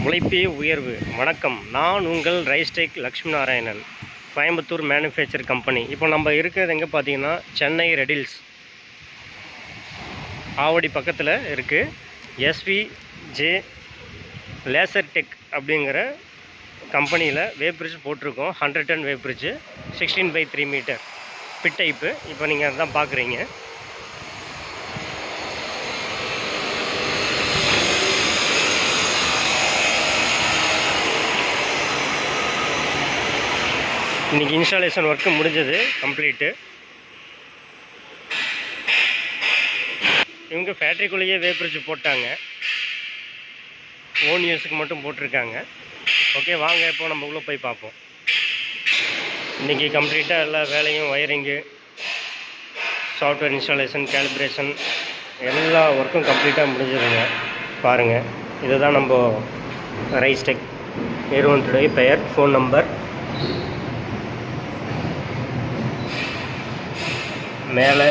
உழைப்பே உயர்வு. வணக்கம், நான் உங்கள் ரைஸ்டெக் லக்ஷ்மி நாராயணன், கோயம்புத்தூர் மேனுஃபேக்சர் கம்பெனி. இப்போ நம்ம இருக்கிறது எங்கே பார்த்தீங்கன்னா, சென்னை ரெடில்ஸ் ஆவடி பக்கத்தில் இருக்குது. எஸ்விஜே லேசர் டெக் அப்படிங்கிற கம்பெனியில் வேப்ரிட்ஜ் போட்டிருக்கோம். 100 ton weighbridge, 16x3 metre pit type. இப்போ நீங்கள் அதான் பார்க்குறீங்க. இன்றைக்கி இன்ஸ்டாலேஷன் ஒர்க்கு முடிஞ்சது, கம்ப்ளீட்டு. இவங்க ஃபேக்ட்ரிக்குள்ளேயே வேப்ரிட்ஜ் போட்டாங்க, ஓன் யூஸுக்கு மட்டும் போட்டிருக்காங்க. ஓகே, வாங்க இப்போ நம்ம உள்ளே போய் பார்ப்போம். இன்றைக்கி கம்ப்ளீட்டாக எல்லா வேலையும், ஒயரிங்கு, சாஃப்ட்வேர் இன்ஸ்டாலேஷன், கேலிப்ரேஷன் எல்லா ஒர்க்கும் கம்ப்ளீட்டாக முடிஞ்சதுங்க. பாருங்கள், இதுதான் நம்ம ரைஸ்டெக் நிறுவனத்துடைய பெயர், ஃபோன் நம்பர், மேலே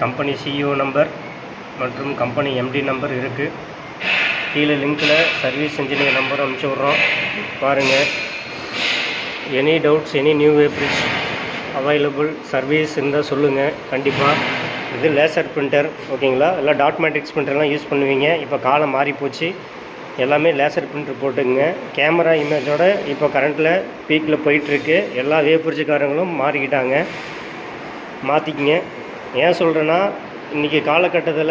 கம்பெனி சிஇஓ நம்பர் மற்றும் கம்பெனி எம்டி நம்பர் இருக்குது. கீழே லிங்கில் சர்வீஸ் இன்ஜினியர் நம்பர் அனுப்பிச்சி விட்றோம். பாருங்கள், any doubts, any new weighbridge available service இருந்தால் சொல்லுங்கள். கண்டிப்பாக இது லேசர் பிரிண்டர், ஓகேங்களா? எல்லாம் டாட் மேட்ரிக்ஸ் பிரிண்டர்லாம் யூஸ் பண்ணுவீங்க. இப்போ காலம் மாறி போச்சு, எல்லாமே லேசர் பிரிண்டர் போட்டுக்குங்க. கேமரா இமேஜோட இப்போ கரண்ட்டில் பீக்கில் போயிட்டுருக்கு. எல்லா வேப்ரிட்ஜுக்காரங்களும் மாறிக்கிட்டாங்க, மாற்றிக்கிங்க. ஏன் சொல்கிறேன்னா, இன்றைக்கி காலகட்டத்தில்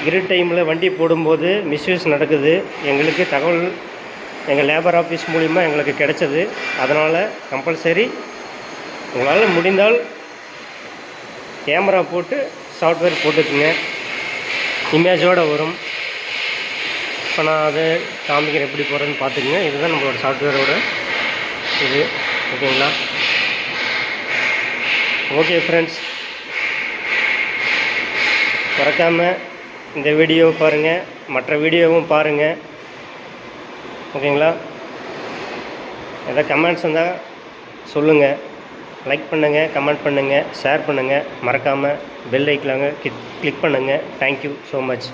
இரு டைமில் வண்டி போடும்போது மிஸ்யூஸ் நடக்குது. எங்களுக்கு தகவல் எங்கள் லேபர் ஆஃபீஸ் மூலிமா எங்களுக்கு கிடைச்சது. அதனால் கம்பல்சரி உங்களால் முடிந்தால் கேமரா போட்டு சாஃப்ட்வேர் போட்டுக்குங்க, இமேஜோடு வரும். இப்போ நான் அதை காமிக்கிறேன், எப்படி போகிறேன்னு பார்த்துக்குங்க. இதுதான் நம்மளோட சாஃப்ட்வேரோட இது, ஓகேங்களா? ஓகே ஃப்ரெண்ட்ஸ், மறக்காமல் இந்த வீடியோவை பாருங்கள், மற்ற வீடியோவும் பாருங்கள், ஓகேங்களா? எதாவது கமெண்ட்ஸ் இருந்தால் சொல்லுங்கள். லைக் பண்ணுங்கள், கமெண்ட் பண்ணுங்கள், ஷேர் பண்ணுங்கள். மறக்காமல் பெல் ஐக்கானை கிளிக் பண்ணுங்கள். Thank you so much.